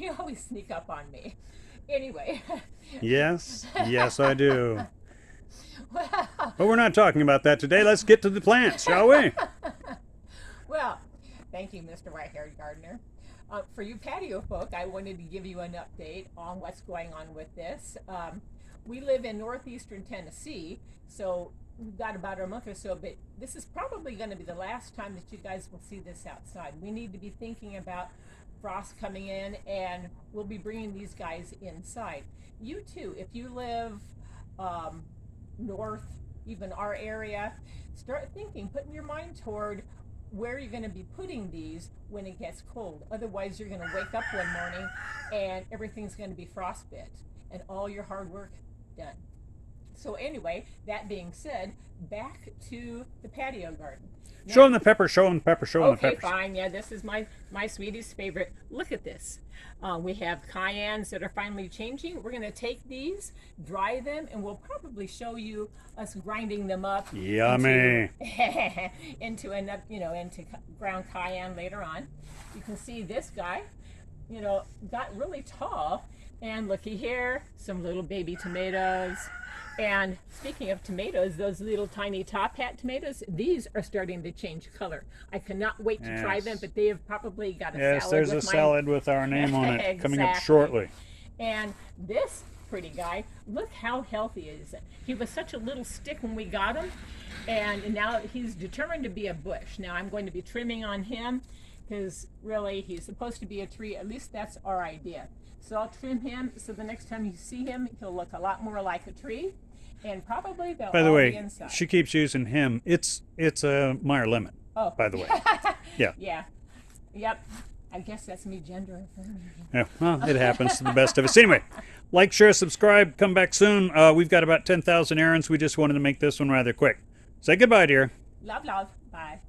You always sneak up on me. Anyway. Yes, yes, I do. Well, But we're not talking about that today. Let's get to the plants, shall we? well, thank you, Mr. White-haired Gardener. For you patio folk, I wanted to give you an update on what's going on with this. We live in northeastern Tennessee, so we've got about a month or so, but this is probably going to be the last time that you guys will see this outside. We need to be thinking about frost coming in, and we'll be bringing these guys inside. You too, if you live north, even our area, start thinking, putting your mind toward where you're going to be putting these when it gets cold. Otherwise, you're going to wake up one morning and everything's going to be frostbit and all your hard work done. So anyway, that being said, back to the patio garden. Now, Show them the pepper, show them the pepper, show them the okay, peppers. fine. Yeah, this is my sweetie's favorite. Look at this. We have cayennes that are finally changing. We're going to take these, dry them, and we'll probably show you us grinding them up. Yummy. Into ground cayenne later on. You can see this guy, got really tall. And looky here, some little baby tomatoes. And speaking of tomatoes, those little tiny top hat tomatoes, these are starting to change color. I cannot wait to try them, but they have probably got a Yes, salad there's with a salad with our name on it coming up Exactly. shortly. And this pretty guy, look how healthy he is. He was such a little stick when we got him, and now he's determined to be a bush. Now I'm going to be trimming on him because really he's supposed to be a tree. At least that's our idea. So I'll trim him so the next time you see him, he'll look a lot more like a tree. And probably they'll By the all be way, inside. she keeps using him. It's a Meyer lemon. Oh. By the way. Yeah. Yeah. Yep. I guess that's me gender affirming. Yeah. Well, it happens to the best of us. Anyway, like, share, subscribe. Come back soon. We've got about 10,000 errands. We just wanted to make this one rather quick. Say goodbye, dear. Love, love. Bye.